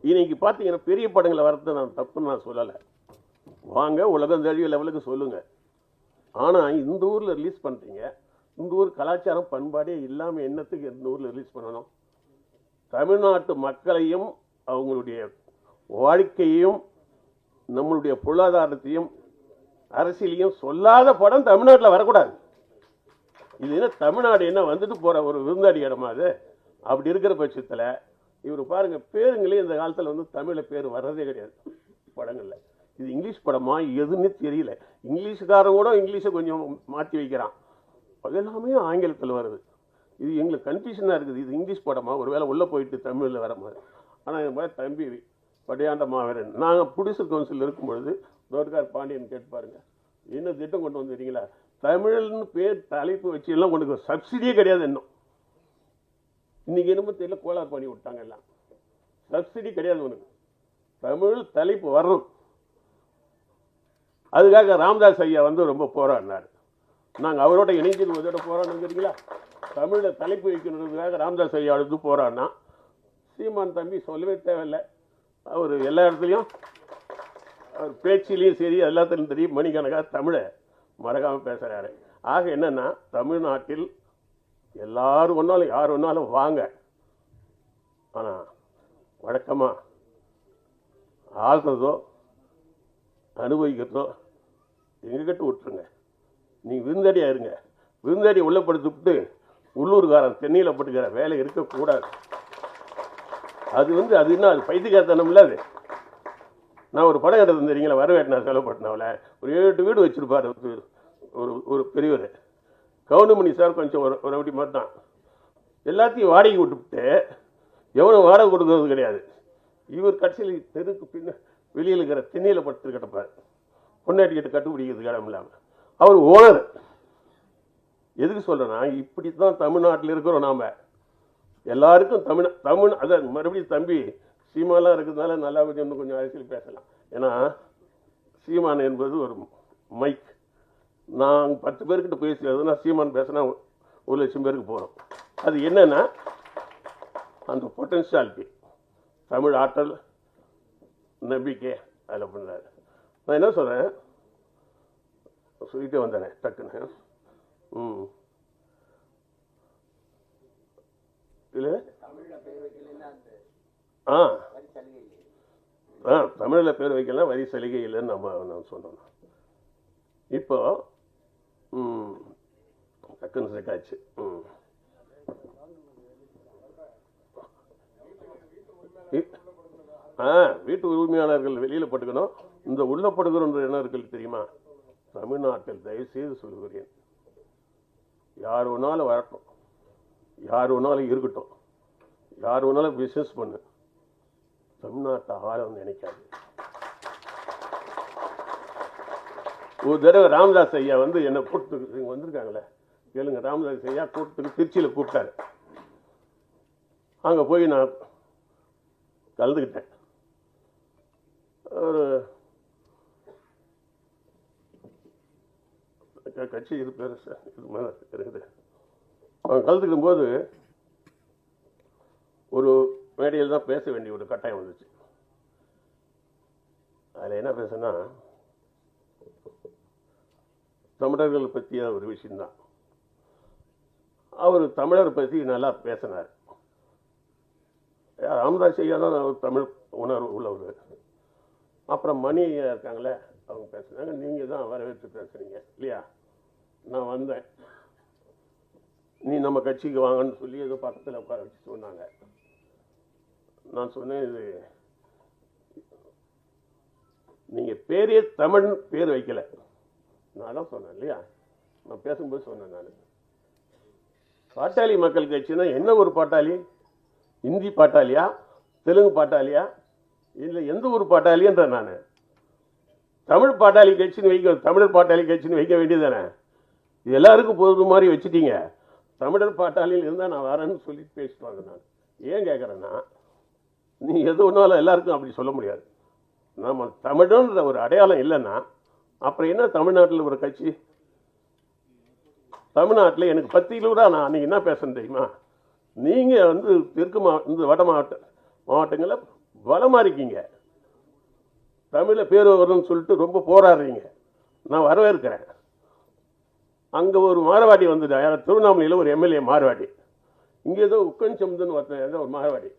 இன்னைக்கு பார்த்தீங்கன்னா பெரிய படங்களை வரது நான் தப்புன்னு நான் சொல்லலை, வாங்க உலகம் தழுவிய லெவலுக்கு சொல்லுங்கள். ஆனால் இந்த ஊரில் ரிலீஸ் பண்ணுறீங்க, இந்த ஊர் கலாச்சாரம் பண்பாடே இல்லாமல் என்னத்துக்கு இந்த ஊரில் ரிலீஸ் பண்ணணும்? தமிழ்நாட்டு மக்களையும் அவங்களுடைய வாழ்க்கையையும் நம்மளுடைய பொருளாதாரத்தையும் அரசியலையும் சொல்லாத படம் தமிழ்நாட்டில் வரக்கூடாது. இது என்ன தமிழ்நாடு என்ன வந்துட்டு போகிற ஒரு விருந்தாடி இடமா அது? அப்படி இருக்கிற பட்சத்தில் இவர் பாருங்கள், பேருங்களே இந்த காலத்தில் வந்து தமிழில் பேர் வர்றதே கிடையாது படங்களில். இது இங்கிலீஷ் படமா எதுன்னு தெரியல. இங்கிலீஷுக்காரன் கூட இங்கிலீஷை கொஞ்சம் மாற்றி வைக்கிறான், அது எல்லாமே ஆங்கிலத்தில் வருது. இது எங்களுக்கு கன்ஃபியூஷனாக இருக்குது. இது இங்கிலீஷ் படமா, ஒரு வேளை உள்ளே போயிட்டு தமிழில் வர மாதிரி. ஆனால் என் மாதிரி தம்பி படையாண்ட மாவீரன், நாங்கள் ப்ரொடியூசர் கவுன்சில் இருக்கும்பொழுது தோட்டக்கார் பாண்டியன் கேட்டு பாருங்கள், என்ன திட்டம் கொண்டு வந்துட்டீங்களா? தமிழ்னு பேர் தலைப்பு வச்சு எல்லாம் கொண்டு சப்சிடியே கிடையாது. இன்னும் இன்னைக்கு என்னமோ தெரியல, கோளாறு பண்ணி விட்டாங்க எல்லாம். சப்சிடி கிடையாது உனக்கு, தமிழ் தலைப்பு வரணும். அதுக்காக ராமதாஸ் ஐயா வந்து ரொம்ப போராடினார். நாங்கள் அவரோட இணைஞ்சிருவதோட போராடணுங்கிறீங்களா? தமிழில் தலைப்பு வைக்கணுன்றதுக்காக ராமதாஸ் ஐயா எடுத்து போராடினா. சீமான் தம்பி சொல்லவே தேவையில்லை, அவர் எல்லா இடத்துலையும் அவர் பேச்சிலையும் சரி எல்லாத்துலையும் தெரியும், மணிக்கணக்காக தமிழை மறக்காமல் பேசுகிறாரு. ஆக என்னென்னா, தமிழ்நாட்டில் எல்லாரும் ஒன்றாலும் யார் ஒன்றாலும் வாங்க, ஆனால் வழக்கமாக ஆள்றதோ அனுபவிக்கிறதோ எங்ககிட்ட விட்டுருங்க. நீங்கள் விருந்தாடியாக இருங்க. விருந்தாடி உள்ளப்படுத்திவிட்டு உள்ளூர்காரன் தென்னையில் பட்டுக்கிற வேலை இருக்கக்கூடாது. அது வந்து அது இன்னும் அது பைத்தியக்காரத்தனம் இல்லை. அது நான் ஒரு படம் எடுத்து தெரியுங்களா, வரவேற்று செலவுப்பட்டினாவில் ஒரு 7 வீடு வச்சுருப்பார் ஒரு பெரியவர். கவுண்டமணி சார் கொஞ்சம் ஒரு அப்படி மாதிரி தான், எல்லாத்தையும் வாடகை விட்டுவிட்டு எவனும் வாடகை கொடுக்கறது கிடையாது. இவர் கட்சியில் தெருக்கு பின்ன வெளியில் இருக்கிற திண்ணையில் படுத்து கிடப்பார், பொண்டாட்டிக்கிட்ட கட்டுப்பிடிக்கிறதுக்கு இடம் இல்லாமல். அவர் ஓனர். எதுக்கு சொல்கிறேன்னா, இப்படி தான் தமிழ்நாட்டில் இருக்கிறோம் நாம். எல்லாருக்கும் தமிழ் அதான் மறுபடியும் தம்பி சீமாலாம் இருக்கிறதுனால நல்லா இன்னும் கொஞ்சம் அரசியல் பேசலாம். ஏன்னா சீமான் என்பது ஒரு மைக். நான் 10 பேர்கிட்ட பேசுறதுனா சீமான் பேசினா 1,00,000 பேருக்கு போகிறோம். அது என்னன்னா அந்த பொட்டன்ஷியாலிட்டி, தமிழ் ஆற்றல், நம்பிக்கை அதில் பண்ணுறாரு. நான் என்ன சொல்கிறேன், சொல்லிட்டே வந்தேனே டக்குன்னு. இல்லை தமிழில் பேர் வைக்கலாம், வரி சலுகை இல்லைன்னு நான் சொன்னோம். இப்போ டக்குன்னு செக்காச்சு. வீட்டு உரிமையாளர்கள் வெளியில் பட்டுக்கணும். இந்த உள்ள படுகிறோன்ற என்ன இருக்கு தெரியுமா? தமிழ்நாட்டில் தயவுசெய்து சொல்கிறேன், யார் வேணாலும் வரட்டும், யார் வேணாலும் இருக்கட்டும், யார் வேணாலும் பிஸ்னஸ் பண்ணு, தமிழ்நாட்டை ஆழம் நினைக்காது. ஒரு தடவை ராமதாஸ் ஐயா வந்து என்னை கூட்டத்துக்கு இங்கே வந்திருக்காங்களே கேளுங்க. ராமதாஸ் ஐயா கூட்டத்துக்கு திருச்சியில் கூப்பிட்டாரு. அங்கே போய் நான் கலந்துக்கிட்டேன். ஒரு கட்சி இது பேர் இது மாதிரி இருக்குது. அவங்க கலந்துக்கும் போது ஒரு மேடையில் தான் பேச வேண்டிய ஒரு கட்டாயம் வந்துச்சு. அதில் என்ன பேசுனா, தமிழர்கள் பற்றிய ஒரு விஷயம்தான். அவர் தமிழர் பற்றி நல்லா பேசினார். ராமதாஸ் ஐயா தான் அவர் தமிழ் உணர்வு உள்ளவர். அப்புறம் மணி ஐயா இருக்காங்களே, அவங்க பேசுனாங்க. நீங்கள் தான் வரவேற்று பேசுகிறீங்க இல்லையா? நான் வந்தேன், நீ நம்ம கட்சிக்கு வாங்கன்னு சொல்லி ஏதோ பக்கத்தில் உட்கார வச்சு சொன்னாங்க. நான் சொன்னேன், இது நீங்கள் பேரே தமிழ் பேர் வைக்கல. நான் தான் சொன்னேன் இல்லையா, நான் பேசும்போது சொன்னேன். நான் பாட்டாளி மக்கள் கட்சினா என்ன ஒரு பாட்டாளி? இந்தி பாட்டாளியா, தெலுங்கு பாட்டாளியா, இல்லை எந்த ஒரு பாட்டாளின்ற? நான் தமிழ் பாட்டாளி கட்சின்னு வைக்க, தமிழர் பாட்டாளி கட்சின்னு வைக்க வேண்டியதானே? இது எல்லாருக்கும் பொது மாதிரி வச்சுட்டீங்க. தமிழர் பாட்டாளியில் இருந்தால் நான் வரேன்னு சொல்லி பேசிட்டு நான் ஏன் கேட்குறேன்னா, நீ எது ஒன்றாலும் எல்லாருக்கும் அப்படி சொல்ல முடியாது. நம்ம தமிழன்ற ஒரு அடையாளம் இல்லைன்னா அப்புறம் என்ன தமிழ்நாட்டில் ஒரு கட்சி? தமிழ்நாட்டில் எனக்கு 10 கிலோ தான். நான் அன்றைக்கி என்ன பேசுகிறேன் தெரியுமா? நீங்கள் வந்து தெற்கு இந்த வட மாவட்டங்களில் பலமாக இருக்கீங்க, தமிழில் பேர் வரும்னு சொல்லிட்டு ரொம்ப போராடுறீங்க. நான் வரவேற்கிறேன். அங்கே ஒரு மாரவாடி வந்துட்டா, யாரும் திருவண்ணாமலையில் ஒரு எம்எல்ஏ மாரவாடி, இங்கே ஏதோ உக்கஞ்சம்துன்னு ஒருத்தன் ஒரு மாரவாடி,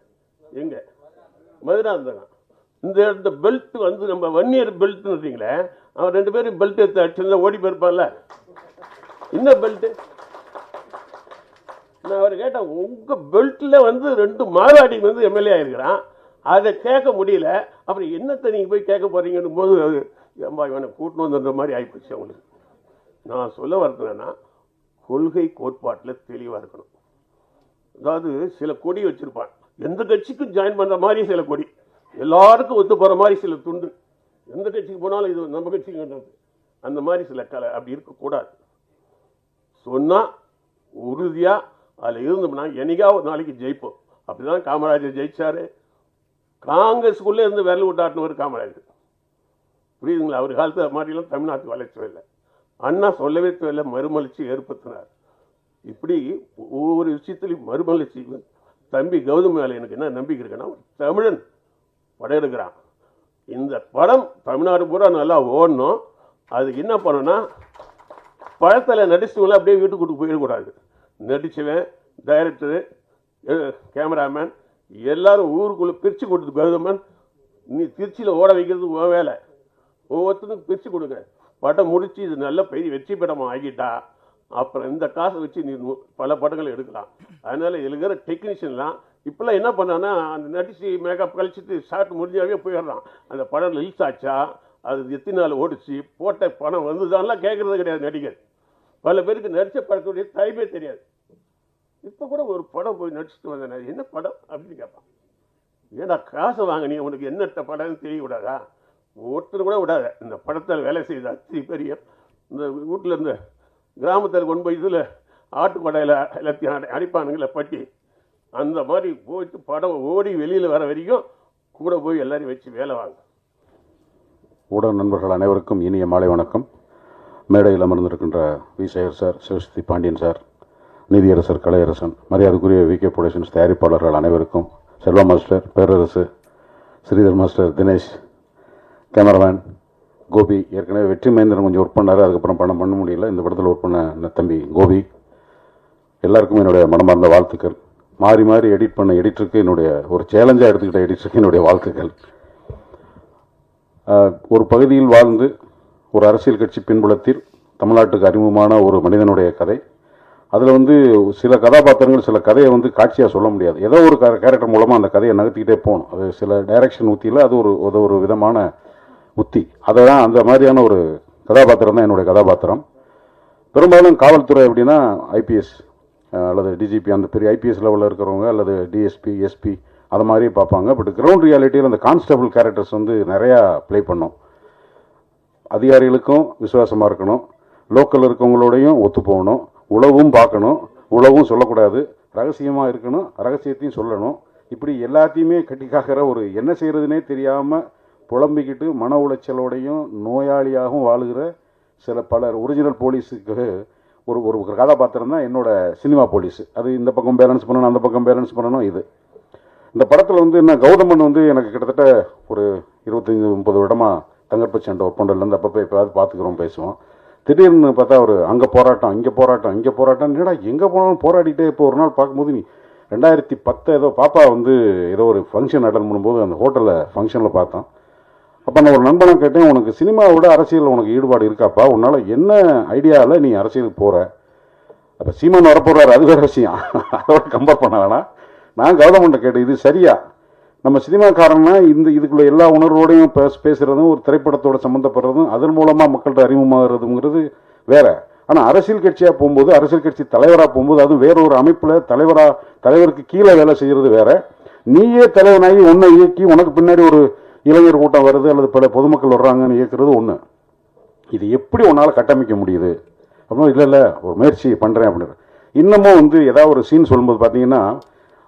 எங்கே மதுராந்தகம். இந்த பெல்ட் வந்து நம்ம 1 இயர் பெல்ட்னு இருக்கீங்களே, அவன் 2 பேரும் பெல்ட் எடுத்து அடிச்சிருந்தா ஓடி போயிருப்பான்ல. என்ன பெல்ட்டு? நான் அவர் கேட்டேன், உங்கள் பெல்ட்டில் வந்து 2 மாரவாடி வந்து எம்எல்ஏ ஆகிருக்கிறான், அதை கேட்க முடியல, அப்புறம் என்னத்தை நீங்கள் போய் கேட்க போகிறீங்கன்னு போது ஏம்பா இவனை கூட்டணும் வந்துன்ற மாதிரி ஆகிப்போச்சு அவங்களுக்கு. நான் சொல்ல வரதுன்னா, கொள்கை கோட்பாட்டில் தெளிவாக இருக்கணும். அதாவது சில கொடி வச்சுருப்பான், எந்த கட்சிக்கும் ஜாயின் பண்ணுற மாதிரி சில கொடி, எல்லாருக்கும் ஒத்து போகிற மாதிரி சில துண்டு, எந்த கட்சிக்கு போனாலும் இது நம்ம கட்சிக்கு அந்த மாதிரி சில கலை அப்படி இருக்கக்கூடாது. சொன்னால் உறுதியாக அதில் இருந்தோம்னா என்னைக்கா ஒரு நாளைக்கு ஜெயிப்போம். அப்படிதான் காமராஜர் ஜெயிச்சாரு. காங்கிரஸுக்குள்ளே இருந்து விரல் விட்டாட்டினவர் காமராஜர், புரியுதுங்களா? அவர் காலத்தில் மாதிரிலாம் தமிழ்நாட்டு வளர்ச்சி இல்லை. அண்ணா சொல்லவே தேவையில்லை, மறுமலர்ச்சி ஏற்படுத்தினார். இப்படி ஒவ்வொரு விஷயத்திலையும் மறுமலர்ச்சி. தம்பி கௌதம் மேலே எனக்கு என்ன நம்பிக்கை இருக்குன்னா, தமிழன் படம் எடுக்கிறான். இந்த படம் தமிழ்நாடு பூரா நல்லா ஓடணும். அதுக்கு என்ன பண்ணணும்னா, படத்தில் நடிச்சவங்கள அப்படியே வீட்டுக்கு கூட்டு போயிடக்கூடாது. நடிச்சவன், டைரக்டரு, கேமராமேன் எல்லாரும் ஊருக்குள்ளே பிரித்து கொடுத்து, கௌதமன் நீ திருச்சியில் ஓட வைக்கிறது உன் வேலை, ஒவ்வொருத்தருக்கும் பிரித்து கொடுங்க. படம் முடித்து இது நல்ல பெரிய வெற்றி படமாக ஆகிட்டா அப்புறம் இந்த காசை வச்சு நீ பல படங்களை எடுக்கலாம். அதனால் இருக்கிற டெக்னீஷியன்லாம் இப்போல்லாம் என்ன பண்ணான்னா, அந்த நடிச்சு மேக்கப் கழிச்சிட்டு ஷார்ட் முடிஞ்சாவே போயிடுறான். அந்த படம் ரிலீஸ் ஆச்சா, அது எத்தனை நாள் ஓடிச்சு, போட்ட பணம் வந்துதான்லாம் கேட்குறது கிடையாது நடிகர். பல பேருக்கு நடித்த படத்துடைய டைமே தெரியாது. இப்போ கூட ஒரு படம் போய் நடிச்சுட்டு வந்தேன், என்ன படம் அப்படின்னு கேட்பான். ஏன்னா காசை வாங்கினீ, உனக்கு என்னட்ட படம்னு தெரியக்கூடாதா? ஒருத்தர் கூட விடாத. இந்த படத்தில் வேலை செய்த அத்தி பெரிய இந்த வீட்டில் இருந்த கிராமத்தில் கொண்டு போய் இதில் ஆட்டு கொடையில் எல்லாத்தையும் அடிப்பானுங்கள பட்டி, அந்த மாதிரி போயிட்டு படம் ஓடி வெளியில் வர வரைக்கும் கூட போய் எல்லாரையும் வச்சு வேலை வாங்க. ஊடக நண்பர்கள் அனைவருக்கும் இனிய மாலை வணக்கம். மேடையில் அமர்ந்திருக்கின்ற V. Sekar sir, Sivasakthi Pandian sir, நீதியரசர் கலையரசன், மரியாதைக்குரிய விகே புரொடக்ஷன்ஸ் தயாரிப்பாளர்கள் அனைவருக்கும், Selva master, Perarasu, Sridhar master, Dinesh, cameraman Gopi, ஏற்கனவே வெற்றி மகேந்திரன் கொஞ்சம் ஒர்க் பண்ணார், அதுக்கப்புறம் படம் பண்ண முடியல, இந்த படத்தில் ஒர்க் பண்ண தம்பி கோபி, எல்லாருக்கும் என்னுடைய மனமார்ந்த வாழ்த்துக்கள். மாறி மாறி எடிட் பண்ண எடிட்டருக்கு என்னுடைய ஒரு சேலஞ்சாக எடுத்துக்கிட்ட எடிட்டருக்கு என்னுடைய வாழ்த்துக்கள். ஒரு பகுதியில் வாழ்ந்து ஒரு அரசியல் கட்சி பின்புலத்தில் தமிழ்நாட்டுக்கு அறிமுகமான ஒரு மனிதனுடைய கதை. அதில் சில கதாபாத்திரங்கள் சில கதையை காட்சியாக சொல்ல முடியாது, ஏதோ ஒரு கேரக்டர் மூலமாக அந்த கதையை நகர்த்திக்கிட்டே போகணும். அது சில டைரக்ஷன் உத்தியில் அது ஒரு விதமான உத்தி. அதை தான் அந்த மாதிரியான ஒரு கதாபாத்திரம் தான் என்னுடைய கதாபாத்திரம். பெரும்பாலும் காவல்துறை அப்படின்னா ஐபிஎஸ் அல்லது டிஜிபி, அந்த பெரிய ஐபிஎஸ் லெவலில் இருக்கிறவங்க, அல்லது டிஎஸ்பி, எஸ்பி, அது மாதிரி பார்ப்பாங்க. பட் கிரவுண்ட் ரியாலிட்டியில் அந்த கான்ஸ்டபிள் கேரக்டர்ஸ் நிறையா ப்ளே பண்ணோம். அதிகாரிகளுக்கும் விசுவாசமாக இருக்கணும், லோக்கல் இருக்கவங்களோடையும் ஒத்து போகணும், உளவும் பார்க்கணும், உளவும் சொல்லக்கூடாது, ரகசியமாக இருக்கணும், ரகசியத்தையும் சொல்லணும். இப்படி எல்லாத்தையுமே கட்டிக்காக்கிற ஒரு என்ன செய்கிறதுனே தெரியாமல் புலம்பிக்கிட்டு மன உளைச்சலோடையும் நோயாளியாகவும் வாழுகிற பலர் ஒரிஜினல் போலீஸுக்கு ஒரு கதாபாத்திரம் தான் என்னோட சினிமா போலீஸ். அது இந்த பக்கம் பேலன்ஸ் பண்ணணும், அந்த பக்கம் பேலன்ஸ் பண்ணணும். இந்த படத்தில் என்ன கௌதமன் எனக்கு கிட்டத்தட்ட ஒரு 25-30 வருடமாக தங்கர்பச்சண்ட ஒர்க் பண்ணுறதுலேருந்து அப்பப்போ எப்போயாவது பார்த்துக்கிறோம், பேசுவோம். திடீர்னு பார்த்தா அவர் அங்கே போராட்டம், இங்கே போராட்டம், இங்கே போராட்டம், என்னடா எங்கே போனாலும் போராடிட்டே. இப்போ ஒரு நாள் பார்க்கும்போது நீ 2010 ஏதோ பாப்பா ஏதோ ஒரு ஃபங்க்ஷன் அட்டன் பண்ணும்போது அந்த ஹோட்டலில் ஃபங்க்ஷனில் பார்த்தோம். அப்போ நான் ஒரு நண்பனை கேட்டேன், உனக்கு சினிமாவோட அரசியல் உனக்கு ஈடுபாடு இருக்காப்பா, உன்னால் என்ன ஐடியாவில் நீ அரசியலுக்கு போகிற? அப்போ சீமான் வரப்போகிறாரு, அது வேறு விஷயம், அதோட கம்பேர் பண்ண வேணாம். நான் கௌதமன்ட்ட கேட்டேன், இது சரியா? நம்ம சினிமாக்காரன்னா இதுக்குள்ள எல்லா உணர்வோடையும் பேசுகிறதும் ஒரு திரைப்படத்தோட சம்மந்தப்படுறதும் அதன் மூலமாக மக்கள்கிட்ட அறிமுகமாகிறதுங்கிறது வேற. ஆனால் அரசியல் கட்சியாக போகும்போது, அரசியல் கட்சி தலைவராக போகும்போது, அதுவும் வேற ஒரு அமைப்பில் தலைவருக்கு கீழே வேலை செய்கிறது வேற. நீயே தலைவனாகி ஒன்றை இயக்கி உனக்கு பின்னாடி ஒரு இளைஞர் கூட்டம் வருது அல்லது பல பொதுமக்கள் வர்றாங்கன்னு இயக்குறது ஒன்று. இது எப்படி உன்னால் கட்டமைக்க முடியுது அப்படின்னா, இல்லை ஒரு முயற்சி பண்ணுறேன் அப்படின்னு. இன்னமும் ஏதாவது ஒரு சீன் சொல்லும்போது பார்த்தீங்கன்னா,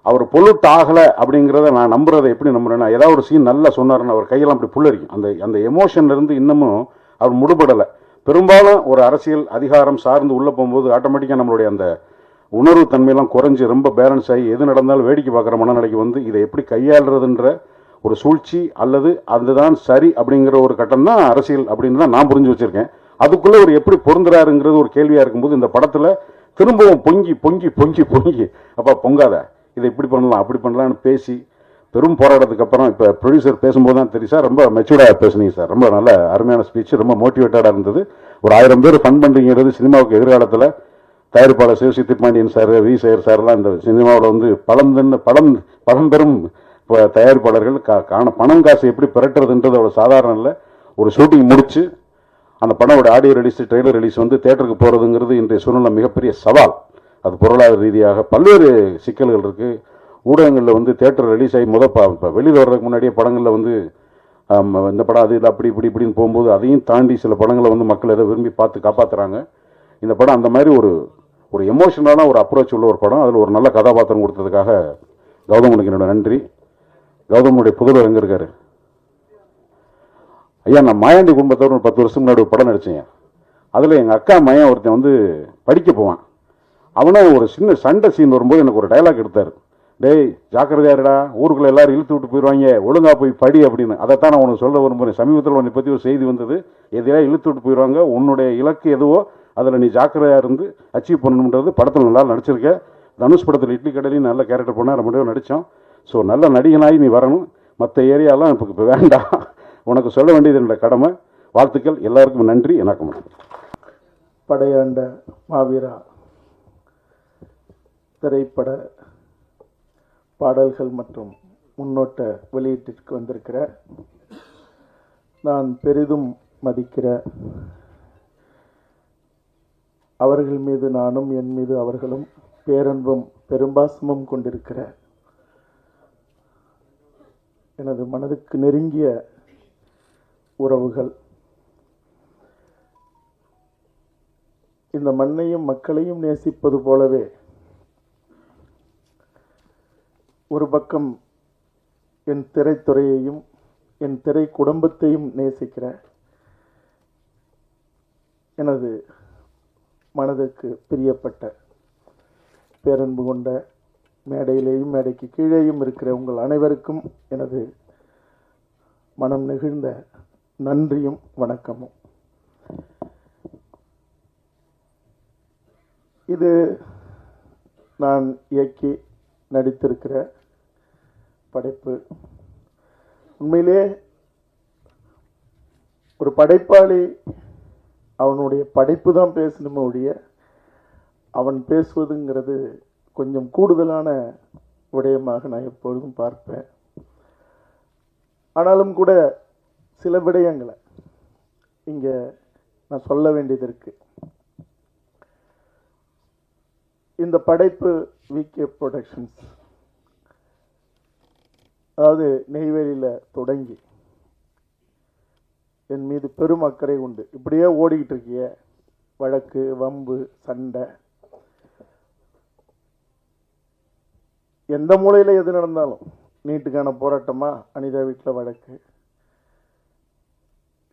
அவர் பொல்யூட் ஆகலை அப்படிங்கிறத நான் நம்புறதை எப்படி நம்புறேன்னா, ஏதாவது ஒரு சீன் நல்லா சொன்னார்ன்னு அவர் கையெல்லாம் அப்படி புல்லரிக்கும். அந்த எமோஷன்லேருந்து இன்னமும் அவர் முடுபடலை. பெரும்பாலும் ஒரு அரசியல் அதிகாரம் சார்ந்து உள்ளே போகும்போது ஆட்டோமேட்டிக்காக நம்மளுடைய அந்த உணர்வு தன்மையெல்லாம் குறைஞ்சி ரொம்ப பேலன்ஸ் ஆகி எது நடந்தாலும் வேடிக்கை பார்க்குற மனநிலைக்கு இதை எப்படி கையாளுறதுன்ற ஒரு சூழ்ச்சி அல்லது அதுதான் சரி அப்படிங்கிற ஒரு கட்டம் தான் அரசியல் அப்படின்னு தான் நான் புரிஞ்சு வச்சிருக்கேன். அதுக்குள்ளே ஒரு எப்படி பொருந்துறாருங்கிறது ஒரு கேள்வியாக இருக்கும்போது இந்த படத்தில் திரும்பவும் பொங்கி பொங்கி பொங்கி பொங்கி அப்பா பொங்காத, இதை இப்படி பண்ணலாம் அப்படி பண்ணலாம்னு பேசி பெரும் போராட்டத்துக்கு அப்புறம் இப்போ ப்ரொடியூசர் பேசும்போது தான் தெரியும் சார், ரொம்ப மெச்சூர்டாக பேசுனீங்க சார், ரொம்ப நல்ல அருமையான ஸ்பீச், ரொம்ப மோட்டிவேட்டடாக இருந்தது. ஒரு 1000 பேர் ஃபன் பண்ணுறீங்கிறது சினிமாவுக்கு எதிர்காலத்தில் தயாரிப்பாளர் சிவசி திப்பாண்டியன் சார், வி சேகர் சார்லாம் இந்த சினிமாவில் வந்து பழம்பெரும் தயாரிப்பாளர்கள் பணம் காசு எப்படி பிரட்டுறதுன்றது அவ்வளோ சாதாரணம் இல்லை. ஒரு ஷூட்டிங் முடிச்சு அந்த படமோட ஆடியோ ரிலீஸ் ட்ரெய்லர் ரிலீஸ் வந்து தேட்டருக்கு போகிறதுங்கிறது இன்றைய சூழ்நிலை மிகப்பெரிய சவால். அது பொருளாதார ரீதியாக பல்வேறு சிக்கல்கள் இருக்குது. ஊடகங்களில் வந்து தேட்டர் ரிலீஸ் ஆகி இப்போ வெளியில் வர்றதுக்கு முன்னாடியே படங்களில் வந்து இந்த படம் அது இல்லை அப்படி இப்படின்னு போகும்போது அதையும் தாண்டி சில படங்களை வந்து மக்கள் எதை விரும்பி பார்த்து காப்பாற்றுறாங்க. இந்த படம் அந்த மாதிரி ஒரு எமோஷனலான ஒரு அப்ரோச் உள்ள ஒரு படம். அதில் ஒரு நல்ல கதாபாத்திரம் கொடுத்ததுக்காக கௌதமனுக்கு என்னோட நன்றி. கௌதமனுடைய புதல்வர் எங்கே இருக்காரு? ஐயா, நான் மாயாண்டி குடும்பத்தோடு ஒரு 10 வருஷம் முன்னாடி ஒரு படம் நடித்தேன். அதில் எங்கள் அக்கா மையன் ஒருத்தன் வந்து படிக்க போவான். அவனே ஒரு சின்ன சண்டை சீன் வரும்போது எனக்கு ஒரு டைலாக் எடுத்தார். டேய் ஜாக்கிரதையாருடா, ஊருக்குள்ளே எல்லாரும் இழுத்து விட்டு போயிடுவாங்க, ஒழுங்காக போய் படி அப்படின்னு. அதைத்தான் நான் உனக்கு சொல்ல விரும்புகிறேன். சமீபத்தில் உன்னை பற்றி ஒரு செய்தி வந்தது, எதையா இழுத்து விட்டு போயிடுவாங்க, உன்னுடைய இலக்கு எதுவோ அதில் நீ ஜாக்கிரதையாக இருந்து அச்சீவ் பண்ணணுன்றது படத்தில் நல்லா நடிச்சிருக்க. தனுஷ் படத்தில் இட்லி கடையிலையும் நல்ல கேரக்டர் பண்ணால் ரொம்ப நடித்தோம். ஸோ நல்ல நடிகனாகி நீ வரணும். மற்ற ஏரியாலாம் இப்போ வேண்டாம், உனக்கு சொல்ல வேண்டியது என்னோட கடமை. வாழ்த்துக்கள், எல்லாருக்கும் நன்றி. வணக்கம். படையாண்ட மாவீரா திரைப்பட பாடல்கள் மற்றும் முன்னோட்ட வெளியீட்டிற்கு வந்திருக்கிற நான் பெரிதும் மதிக்கிற அவர்கள் மீது நானும் என் மீது அவர்களும் பேரன்பும் பெரும்பாசமும் கொண்டிருக்கிற எனது மனதுக்கு நெருங்கிய உறவுகள், இந்த மண்ணையும் மக்களையும் நேசிப்பது போலவே ஒரு பக்கம் என் திரைத்துறையையும் என் திரை குடும்பத்தையும் நேசிக்கிற எனது மனதுக்கு பிரியப்பட்ட பேரன்பு கொண்ட மேடையிலேயும் மேடைக்கு கீழேயும் இருக்கிற உங்கள் அனைவருக்கும் எனது மனம் நெகிழ்ந்த நன்றியும் வணக்கமும். இது நான் இயக்கி நடித்திருக்கிற படைப்பு. உண்மையிலே ஒரு படைப்பாளி அவனுடைய படைப்பு தான் பேசணுமே ஒழிய அவன் பேசுவதுங்கிறது கொஞ்சம் கூடுதலான விடயமாக நான் எப்பொழுதும் பார்ப்பேன். ஆனாலும் கூட சில விடயங்களை இங்கே நான் சொல்ல வேண்டியது இருக்கு. இந்த படைப்பு விகே ப்ரொடக்ஷன்ஸ், அதாவது நெய்வேலியில் தொடங்கி என் மீது பெரும் அக்கறை உண்டு. இப்படியே ஓடிக்கிட்டு இருக்கிய வழக்கு வம்பு சண்டை, எந்த மூலையில் எது நடந்தாலும், நீட்டுக்கான போராட்டமா, அனிதா வீட்டில் வழக்கு,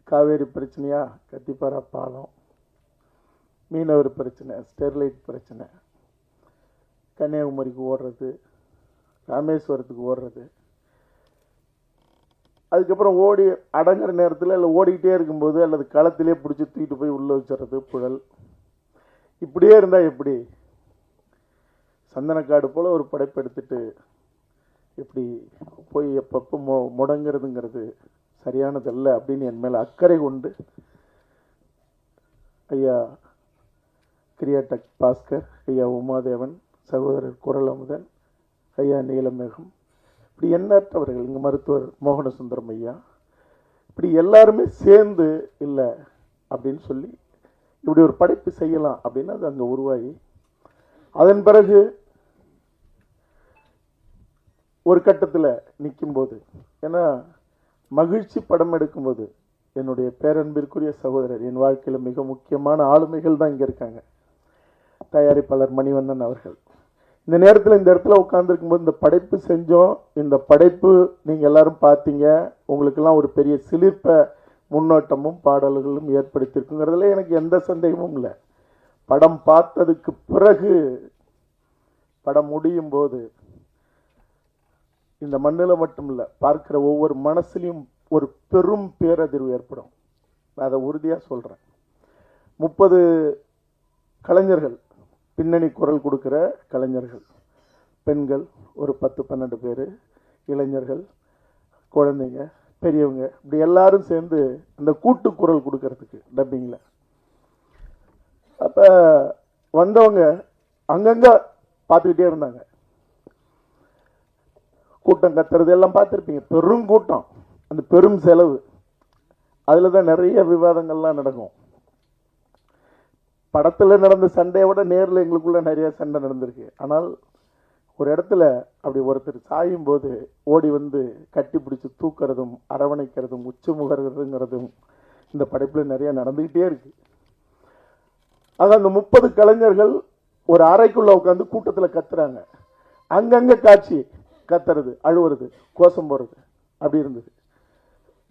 காவேரி பிரச்சனையா, கத்திப்பாரா பாலம், மீனவர் பிரச்சனை, ஸ்டெர்லைட் பிரச்சனை, கன்னியாகுமரிக்கு ஓடுறது, ராமேஸ்வரத்துக்கு ஓடுறது, அதுக்கப்புறம் ஓடி அடங்குற நேரத்தில் இல்லை ஓடிக்கிட்டே இருக்கும்போது அல்லது களத்திலே பிடிச்சி தூக்கிட்டு போய் உள்ளே வச்சுறது புழல். இப்படியே இருந்தால் எப்படி? சந்தனக்காடு போல் ஒரு படைப்பு எடுத்துட்டு இப்படி போய் எப்பப்போ முடங்கிறதுங்கிறது சரியானதல்ல அப்படின்னு என் மேலே அக்கறை கொண்டு ஐயா கிரியாடெக் பாஸ்கர், ஐயா உமாதேவன், சகோதரர் குரல் அமுதன், ஐயா நீலமேகம், இப்படி எண்ணற்றவர்கள், இங்கே மருத்துவர் மோகனசுந்தரம் ஐயா, இப்படி எல்லாருமே சேர்ந்து இல்லை அப்படின்னு சொல்லி இப்படி ஒரு படைப்பு செய்யலாம் அப்படின்னு அது அங்கே உருவாகி, அதன் பிறகு ஒரு கட்டத்தில் நிற்கும்போது, ஏன்னா மகிழ்ச்சி படம் எடுக்கும்போது என்னுடைய பேரன்பிற்குரிய சகோதரர், என் வாழ்க்கையில் மிக முக்கியமான ஆளுமைகள் தான் இங்கே இருக்காங்க, தயாரிப்பாளர் மணிவண்ணன் அவர்கள். இந்த நேரத்தில் இந்த இடத்துல உட்கார்ந்துருக்கும்போது இந்த படைப்பு செஞ்சோம், இந்த படைப்பு நீங்கள் எல்லாரும் பார்த்தீங்க, உங்களுக்கெல்லாம் ஒரு பெரிய சிலிர்ப்பை முன்னோட்டமும் பாடல்களும் ஏற்படுத்தியிருக்குங்கிறதுல எனக்கு எந்த சந்தேகமும் இல்லை. படம் பார்த்ததுக்கு பிறகு படம் முடியும் போது இந்த மண்ணில் மட்டும் இல்லை, பார்க்கிற ஒவ்வொரு மனசுலையும் ஒரு பெரும் பேரதிர்வு ஏற்படும். நான் அதை உறுதியாக சொல்கிறேன். 30 கலைஞர்கள், பின்னணி குரல் கொடுக்குற கலைஞர்கள், பெண்கள் ஒரு 10-12 பேர், இளைஞர்கள், குழந்தைங்க, பெரியவங்க, இப்படி எல்லாரும் சேர்ந்து இந்த கூட்டு குரல் கொடுக்கறதுக்கு டப்பிங்கில். அப்போ வந்தவங்க அங்கங்கே பார்த்துக்கிட்டே இருந்தாங்க. கூட்டம் கத்துறது எல்லாம் பார்த்துருப்பீங்க, பெரும் கூட்டம், அந்த பெரும் செலவு, அதில் தான் நிறைய விவாதங்கள்லாம் நடக்கும். படத்தில் நடந்த சண்டையை விட நேரில் எங்களுக்குள்ள நிறைய சண்டை நடந்திருக்கு. ஆனால் ஒரு இடத்துல அப்படி ஒருத்தர் சாயும் போது ஓடி வந்து கட்டி பிடிச்சி தூக்கிறதும் அரவணைக்கிறதும் உச்சி முகர்கிறதுங்கிறதும் இந்த படைப்பில் நிறைய நடந்துக்கிட்டே இருக்கு. ஆக அந்த 30 கலைஞர்கள் ஒரு அறைக்குள்ள உட்காந்து கூட்டத்தில் கத்துறாங்க. அங்கங்கே காட்சி, கத்துறது, அழுவுறது, கோஷம் போடுறது, அப்படி இருந்தது.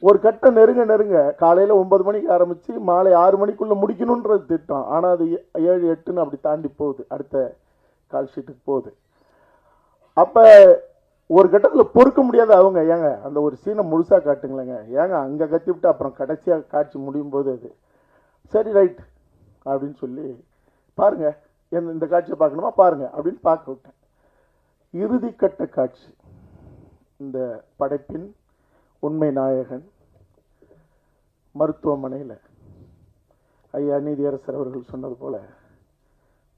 ஒரு கட்டம் நெருங்க நெருங்க காலையில் 9 மணிக்கு ஆரம்பித்து மாலை 6 மணிக்குள்ளே முடிக்கணுன்றது திட்டம். ஆனால் அது 7-8ன்னு அப்படி தாண்டி போகுது, அடுத்த கால் ஷீட்டுக்கு போகுது. அப்போ ஒரு கட்டத்தில் பொறுக்க முடியாத அவங்க, ஏங்க அந்த ஒரு சீனை முழுசாக காட்டுங்களேங்க, ஏங்க அங்கே கத்தி விட்டு அப்புறம் கடைசியாக காட்சி முடியும் போது அது சரி ரைட் அப்படின்னு சொல்லி பாருங்க, இந்த காட்சியை பார்க்கணுமா பாருங்க அப்படின்னு பார்க்க விட்டேன். இறுதி கட்ட காட்சி, இந்த படைப்பின் உண்மை நாயகன் மருத்துவமனையில் ஐயா நீதியரசர் அவர்கள் சொன்னது போல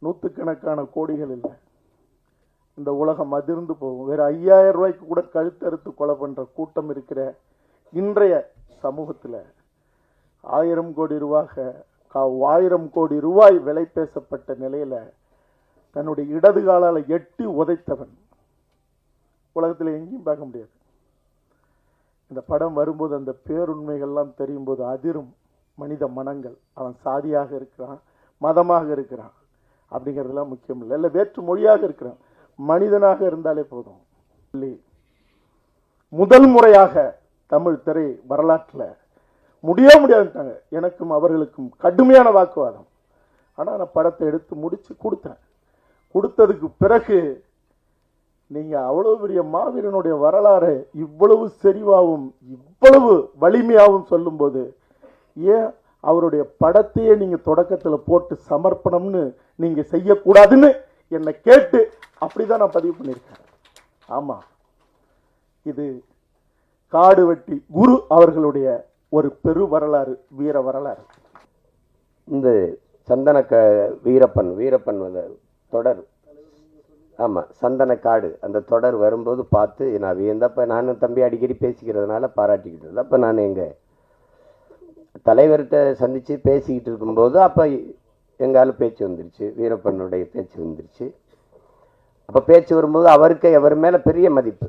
100கணக்கான கோடிகள் இல்லை, இந்த உலகம் அதிர்ந்து போகும். வேற 5000 ரூபாய்க்கு கூட கழுத்தறுத்து கொலை பண்ற கூட்டம் இருக்கிற இன்றைய சமூகத்தில் 1000 கோடி ரூபாய் விலை பேசப்பட்ட நிலையில தன்னுடைய இடது காலால எட்டி உதைத்தவன் உலகத்தில் எங்கேயும் பார்க்க முடியாது. இந்த படம் வரும்போது அந்த பேருண்மைகள்லாம் தெரியும் போது அதிரும் மனித மனங்கள். அவன் சாதியாக இருக்கிறான், மதமாக இருக்கிறான் அப்படிங்கிறதுலாம் முக்கியம் இல்லை, இல்லை வேற்று மொழியாக இருக்கிறான், மனிதனாக இருந்தாலே போதும். முதல் முறையாக தமிழ் திரை வரலாற்றில் முடியாதுட்டாங்க. எனக்கும் அவர்களுக்கும் கடுமையான வாக்குவாதம். ஆனால் நான் படத்தை எடுத்து முடிச்சு கொடுத்தேன். கொடுத்ததுக்கு பிறகு நீங்க அவ்வளவு பெரிய மாவீரனுடைய வரலாறு இவ்வளவு செறிவாகவும் இவ்வளவு வலிமையாகவும் சொல்லும் போது ஏன் அவருடைய படத்தையே நீங்க தொடக்கத்தில் போட்டு சமர்ப்பணம்னு நீங்க செய்யக்கூடாதுன்னு என்னை கேட்டு அப்படிதான் நான் பதிவு பண்ணியிருக்கேன். ஆமா, இது காடு வெட்டி குரு அவர்களுடைய ஒரு பெரு வரலாறு, வீர வரலாறு. இந்த சந்தன வீரப்பன் தொடர், ஆமாம் சந்தனக்காடு அந்த தொடர் வரும்போது பார்த்து நான் வியந்தப்போ, நானும் தம்பி அடிக்கடி பேசிக்கிறதுனால பாராட்டிக்கிட்டு இருந்தேன். அப்போ நான் எங்கள் தலைவர்கிட்ட சந்தித்து பேசிக்கிட்டு இருக்கும்போது அப்போ எங்கால பேச்சு வந்துருச்சு, வீரப்பனுடைய பேச்சு வந்துருச்சு. அப்போ பேச்சு வரும்போது அவருக்கு அவர் மேலே பெரிய மதிப்பு,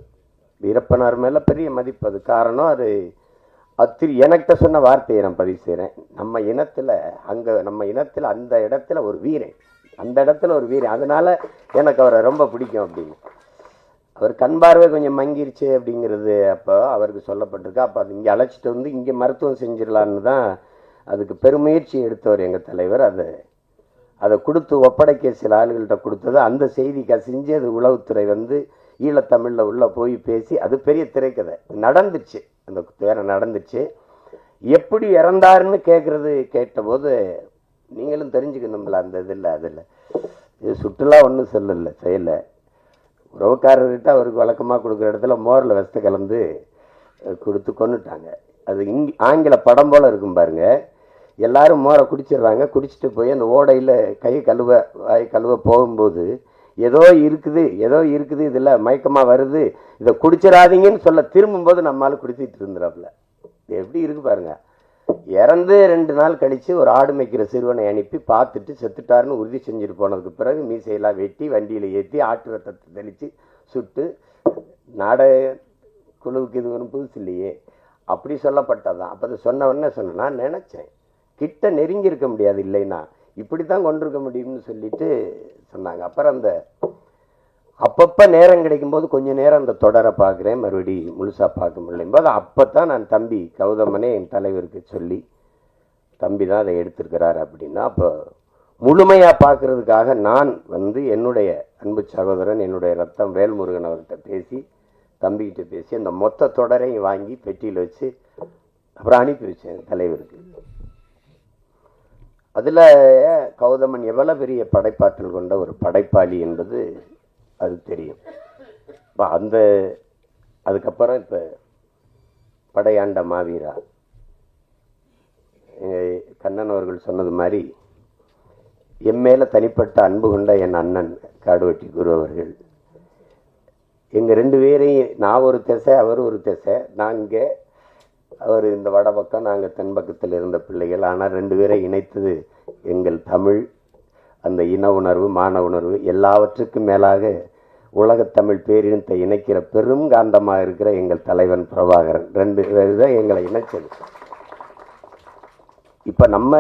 வீரப்பனார் மேலே பெரிய மதிப்பு. அது காரணம் அது எனக்கிட்ட சொன்ன வார்த்தையை நான் பதிவு செய்கிறேன். நம்ம இனத்தில் அந்த இடத்துல ஒரு வீரன், அந்த இடத்துல ஒரு வீரன், அதனால எனக்கு அவரை ரொம்ப பிடிக்கும் அப்படின்னு. அவர் கண் பார்வை கொஞ்சம் மங்கிருச்சு அப்படிங்கிறது அப்போ அவருக்கு சொல்லப்பட்டிருக்கு. அப்போ அது இங்கே அழைச்சிட்டு வந்து இங்கே மருத்துவம் செஞ்சிடலான்னு தான் அதுக்கு பெருமுயற்சி எடுத்தவர் எங்கள் தலைவர். அதை கொடுத்து ஒப்படைக்க சில ஆளுகள்கிட்ட கொடுத்தது, அந்த செய்தி கசிஞ்சு அது உளவுத்துறை வந்து ஈழத்தமிழில் உள்ள போய் பேசி அது பெரிய திரைக்கதை நடந்துச்சு. அந்த வேற நடந்துச்சு. எப்படி இறந்தாருன்னு கேட்டபோது நீங்களும் தெரிஞ்சுக்கணும்ல அந்த அதில் இது சுற்றுலா ஒன்றும் சொல்லலை, செய்யலை. உறவுக்காரர்கிட்ட அவருக்கு வழக்கமாக கொடுக்குற இடத்துல மோரில் விஷத்தை கலந்து கொடுத்து கொண்டுட்டாங்க. அது ஆங்கில படம் போல் இருக்கும் பாருங்க. எல்லாரும் மோரை குடிச்சிடுறாங்க. குடிச்சிட்டு போய் அந்த ஓடையில் வாய் கழுவ போகும்போது ஏதோ இருக்குது இதில் மயக்கமாக வருது, இதை குடிச்சிடாதீங்கன்னு சொல்ல திரும்பும்போது நம்மளால் குடிச்சிட்டு இருந்துறாப்புல. எப்படி இருக்கு பாருங்க. இறந்து 2 நாள் கழித்து ஒரு ஆடு மேய்க்கிற சிறுவனை அனுப்பி பார்த்துட்டு செத்துட்டாருன்னு உறுதி செஞ்சுட்டு போனதுக்கு பிறகு மீசையெல்லாம் வெட்டி வண்டியில் ஏற்றி ஆட்டு ரத்தத்தை தெளித்து சுட்டு நாடக குழுவுக்கு இது ஒன்றும் புதுசு இல்லையே அப்படி சொல்லப்பட்டதான். அப்போ அது சொன்னவொன்னே சொன்னேன், நான் நினச்சேன் கிட்ட நெருங்கி இருக்க முடியாது, இல்லைன்னா இப்படி தான் கொண்டிருக்க முடியும்னு சொல்லிட்டு சொன்னாங்க. அப்புறம் அந்த அப்பப்போ நேரம் கிடைக்கும்போது கொஞ்சம் நேரம் அந்த தொடரை பார்க்குறேன், மறுபடி முழுசாக பார்க்க முடியும்போது அப்போ தான் நான் தம்பி கௌதமனே என் தலைவருக்கு சொல்லி தம்பி தான் அதை எடுத்திருக்கிறார் அப்படின்னா, அப்போ முழுமையாக பார்க்கறதுக்காக நான் வந்து என்னுடைய அன்பு சகோதரன் என்னுடைய ரத்தம் வேல்முருகன் அவர்கிட்ட பேசி தம்பிக்கிட்ட பேசி அந்த மொத்த தொடரையும் வாங்கி பெட்டியில் வச்சு அப்புறம் அனுப்பி வச்சேன் தலைவருக்கு. அதில் கௌதமன் எவ்வளோ பெரிய படைப்பாற்றல் கொண்ட ஒரு படைப்பாளி என்பது அது தெரியும். அந்த அதுக்கப்புறம் இப்போ படையாண்ட மாவீரா கண்ணன் அவர்கள் சொன்னது மாதிரி என் மேலே தனிப்பட்ட அன்பு கொண்ட என் அண்ணன் காடுவெட்டி குரு அவர்கள், எங்கள் 2 பேரையும், நான் ஒரு திசை அவர் ஒரு திசை, நாங்கள் அவர் இந்த வடபக்கம் நாங்கள் தென்பக்கத்தில் இருந்த பிள்ளைகள், ஆனால் 2 பேரை இணைத்தது எங்கள் தமிழ், அந்த இன உணர்வு, மான உணர்வு, எல்லாவற்றுக்கும் மேலாக உலகத்தமிழ் பேரினத்தை இணைக்கிற பெரும் காந்தமாக இருக்கிற எங்கள் தலைவன் பிரபாகரன். 2 பேர் தான் எங்களை இணைச்சது. இப்போ நம்ம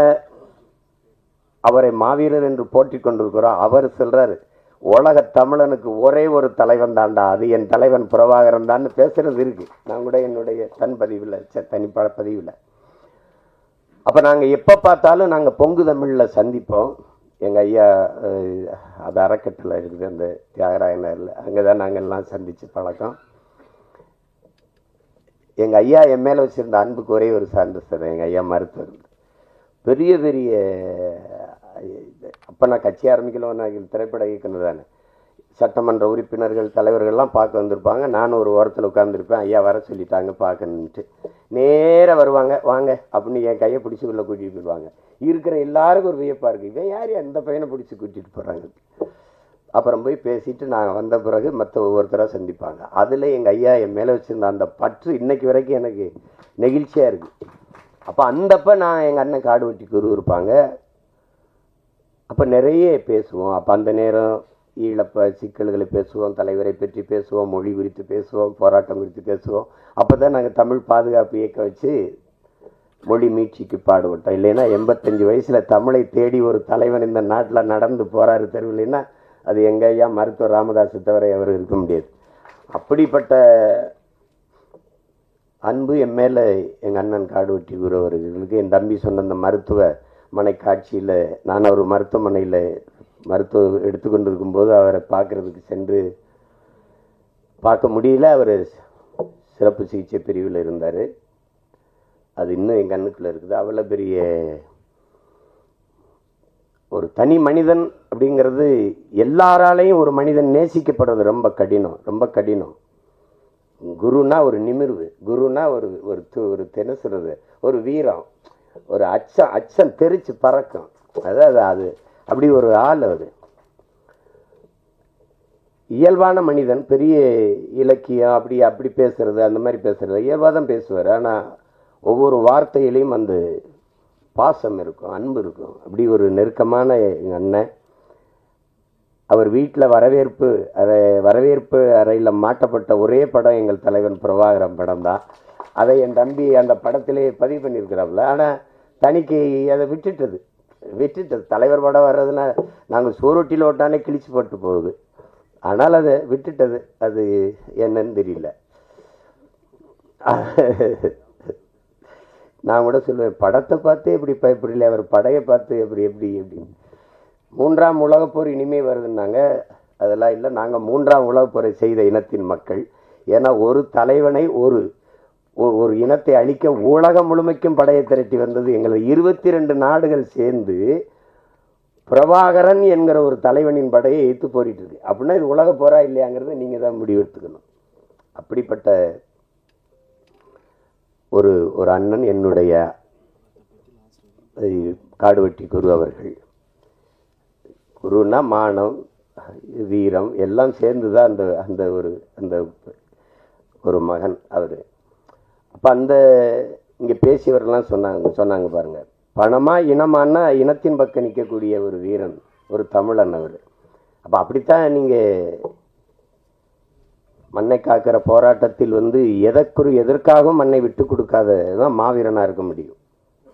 அவரை மாவீரர் என்று போற்றி கொண்டிருக்கிறோம். அவர் சொல்றாரு, உலக தமிழனுக்கு ஒரே ஒரு தலைவன் தாண்டா, அது என் தலைவன் பிரபாகரன் தான் பேசுறது இருக்கு. நான் கூட என்னுடைய தனிப்பட பதிவில். அப்போ நாங்கள் எப்போ பார்த்தாலும் நாங்கள் பொங்கு தமிழில் சந்திப்போம். எங்கள் ஐயா அது அறக்கட்டில் இருக்குது, அந்த தியாகராய நகரில், அங்கே தான் நாங்கள் எல்லாம் சந்தித்து பழக்கம். எங்கள் ஐயா என் மேலே வச்சுருந்த அன்புக்கு ஒரே ஒரு சான்று சார், எங்கள் ஐயா மருத்துவர். பெரிய பெரிய அப்போ நான் கட்சி ஆரம்பிக்கலாம், நான் திரைப்பட இயக்குனர் தானே, சட்டமன்ற உறுப்பினர்கள் தலைவர்கள்லாம் பார்க்க வந்திருப்பாங்க. நானும் ஒரு ஓரத்தில் உட்காந்துருப்பேன். ஐயா வர சொல்லிட்டாங்க பார்க்கணுன்ட்டு. நேராக வருவாங்க, வாங்க அப்படின்னு என் கையை பிடிச்சி உள்ள கூட்டிகிட்டு போயிடுவாங்க. இருக்கிற எல்லாருக்கும் ஒரு வியப்பாக இருக்குது, இவன் யார் அந்த பையனை பிடிச்சி கூட்டிகிட்டு போகிறாங்க. அப்புறம் போய் பேசிட்டு நான் வந்த பிறகு மற்ற ஒவ்வொருத்தராக சந்திப்பாங்க. அதில் எங்கள் ஐயா என் மேலே வச்சுருந்த அந்த பற்று இன்னைக்கு வரைக்கும் எனக்கு நெகிழ்ச்சியாக இருக்குது. அப்போ அந்தப்போ நான் எங்கள் அண்ணன் காடுவெட்டி குரு இருப்பாங்க. அப்போ நிறைய பேசுவோம். அப்போ அந்த நேரம் ஈழப்ப சிக்கல்களை பேசுவோம், தலைவரை பற்றி பேசுவோம், மொழி குறித்து பேசுவோம், போராட்டம் குறித்து பேசுவோம். அப்போ தான் நாங்கள் தமிழ் பாதுகாப்பு இயக்க வச்சு மொழி மீட்சிக்கு பாடுபட்டோம். இல்லைன்னா 85 வயசில் தமிழை தேடி ஒரு தலைவன் இந்த நாட்டில் நடந்து போகிறாரு தெருவில்லைன்னா அது எங்கள் ஐயா மருத்துவர் ராமதாஸை தவிர அவர் இருக்க முடியாது. அப்படிப்பட்ட அன்பு என் மேலே எங்கள் அண்ணன் காடுவெட்டி குரு அவர்களுக்கு. என் தம்பி சொன்ன அந்த மருத்துவமனை காட்சியில் நான் ஒரு மருத்துவமனையில் மருத்துவம் எடுத்துக்கொண்டு இருக்கும்போது அவரை பார்க்குறதுக்கு சென்று பார்க்க முடியல. அவர் சிறப்பு சிகிச்சை பிரிவில் இருந்தார். அது இன்னும் என் கண்ணுக்குள்ளே இருக்குது. அவ்வளோ பெரிய ஒரு தனி மனிதன் அப்படிங்கிறது, எல்லாராலையும் ஒரு மனிதன் நேசிக்கப்படுறது ரொம்ப கடினம், ரொம்ப கடினம். குருனா ஒரு நிமிர்வு, குருனா ஒரு தினசுறது, ஒரு வீரம், ஒரு அச்சம் தெரிச்சு பறக்கும். அதாவது அது அப்படி ஒரு ஆள். அது இயல்பான மனிதன். பெரிய இலக்கியம் அப்படி பேசுறது, அந்த மாதிரி பேசுறது இயல்பாக தான் பேசுவார். ஆனால் ஒவ்வொரு வார்த்தையிலையும் அந்த பாசம் இருக்கும், அன்பு இருக்கும். அப்படி ஒரு நெருக்கமான எங்கள் அண்ணன். அவர் வீட்டில் வரவேற்பு அறையில் மாட்டப்பட்ட ஒரே படம் எங்கள் தலைவன் பிரபாகரன் படம் தான். அதை என் தம்பி அந்த படத்திலே பதிவு பண்ணியிருக்கிறாப்புல. ஆனால் தனிக்கு அதை விட்டுட்டது. தலைவர் படம் வர்றதுன்னா நாங்கள் சோரொட்டியில் ஓட்டானே கிழிச்சு போட்டு போகுது. ஆனால் அதை விட்டுட்டது. அது என்னன்னு தெரியல. நான் கூட சொல்லுவேன், படத்தை பார்த்து எப்படி பயப்படல, அவர் படையை பார்த்து எப்படி அப்படின்னு. 3ஆம் உலகப்போர் இனிமே வருதுன்னாங்க. அதெல்லாம் இல்லை, நாங்கள் 3ஆம் உலகப்போரை செய்த இனத்தின் மக்கள். ஏன்னா ஒரு தலைவனை ஒரு இனத்தை அழிக்க உலகம் முழுமைக்கும் படையை திரட்டி வந்தது எங்களது 22 நாடுகள் சேர்ந்து பிரபாகரன் என்கிற ஒரு தலைவனின் படையை எதிர்த்து போரிட்டு இருக்கு. அப்படின்னா இது உலக போரா இல்லையாங்கிறத நீங்கள் தான் முடிவெடுத்துக்கணும். அப்படிப்பட்ட ஒரு அண்ணன் என்னுடைய காடுவெட்டி குரு அவர்கள். குருன்னா மானம், வீரம் எல்லாம் சேர்ந்து தான் அந்த ஒரு மகன் அவர். அப்போ இங்கே பேசியவர்கள்லாம் சொன்னாங்க பாருங்க, பணமா இனமானா இனத்தின் பக்கம் நிற்கக்கூடிய ஒரு வீரன், ஒரு தமிழன் அவர். அப்போ அப்படித்தான் நீங்கள் மண்ணை காக்கிற போராட்டத்தில் எதற்காகவும் மண்ணை விட்டு கொடுக்காததான் மாவீரனாக இருக்க முடியும்.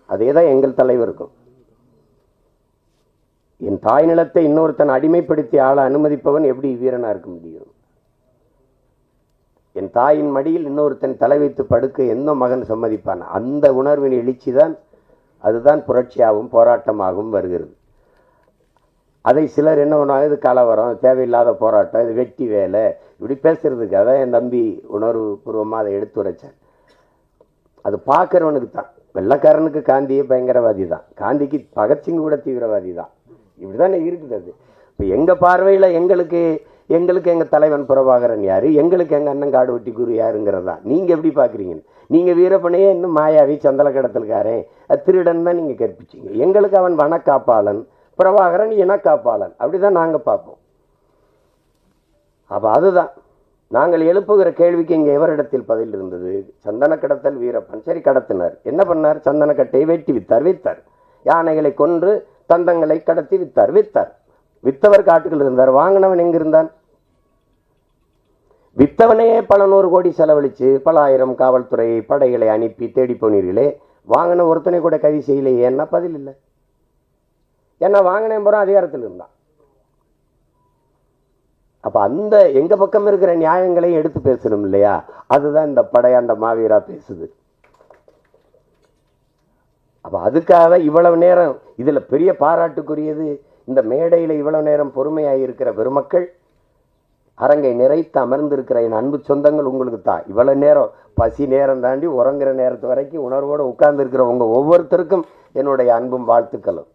அதே தான் எங்கள் தலைவருக்கும். என் தாய் நிலத்தை இன்னொருத்தன் அடிமைப்படுத்தி ஆள அனுமதிப்பவன் எப்படி வீரனாக இருக்க முடியும்? என் தாயின் மடியில் இன்னொருத்தன் தலை வைத்து படுக்க எந்த மகன் சம்மதிப்பான்? அந்த உணர்வின் எழுச்சி தான், அதுதான் புரட்சியாகவும் போராட்டமாகவும் வருகிறது. அதை சிலர் என்ன பண்ணுவாங்க, இது கலவரம், தேவையில்லாத போராட்டம், இது வெட்டி வேலை, இப்படி பேசுறதுக்கு. அதான் என் தம்பி உணர்வு பூர்வமாக அதை எடுத்து உரைச்சார். அது பார்க்குறவனுக்கு தான். வெள்ளக்காரனுக்கு காந்தியே பயங்கரவாதி தான், காந்திக்கு பகத்சிங் கூட தீவிரவாதி தான். இப்படிதானே இருக்குது அது. இப்போ எங்கள் பார்வையில் எங்களுக்கு எங்கள் தலைவன் பிரபாகரன் யார், எங்களுக்கு எங்கள் அண்ணன் காடுவெட்டி குரு யாருங்கிறது தான். நீங்கள் எப்படி பார்க்குறீங்க? நீங்கள் வீரப்பனையே இன்னும் மாயாவி சந்தல கடத்தல்காரன் திருடன் தான் நீங்கள் கற்பிச்சிங்க. எங்களுக்கு அவன் வனக்காப்பாளன், பிரபாகரன் இனக்காப்பாளன். அப்படி தான் நாங்கள் பார்ப்போம். அப்போ அதுதான் நாங்கள் எழுப்புகிற கேள்விக்கு இங்கே எவரிடத்தில் பதில் இருந்தது? சந்தன கடத்தல் வீரப்பன். சரி, கடத்தினார். என்ன பண்ணார்? சந்தனக்கட்டை வெட்டி வித்தார். யானைகளை கொன்று தந்தங்களை கடத்தி வித்தார். வித்தவர் காட்டுகள் இருந்தார். வாங்கினவன் எங்கிருந்தான்? வித்தவனையே பல 100 கோடி செலவழிச்சு பல ஆயிரம் காவல்துறை படைகளை அனுப்பி தேடி போனீர்களே, வாங்கின ஒருத்தனை கூட கைது செய்யலையே. என்ன பதில் இல்லை? ஏன்னா வாங்கினேன் போகிறோம் அதிகாரத்தில் இருந்தான். அப்போ அந்த எங்கள் பக்கம் இருக்கிற நியாயங்களையும் எடுத்து பேசணும் இல்லையா? அதுதான் இந்த படையாண்ட மாவீரா பேசுது. அப்போ அதுக்காக இவ்வளவு நேரம் இதில் பெரிய பாராட்டுக்குரியது, இந்த மேடையில் இவ்வளவு நேரம் பொறுமையாக இருக்கிற பெருமக்கள், அரங்கை நிறைத்து அமர்ந்திருக்கிற என் அன்பு சொந்தங்கள், உங்களுக்கு தான். இவ்வளவு நேரம் பசி நேரம் தாண்டி உறங்குற நேரத்து வரைக்கும் உணர்வோடு உட்கார்ந்து இருக்கிற உங்கள் ஒவ்வொருத்தருக்கும் என்னுடைய அன்பும் வாழ்த்துக்களும்.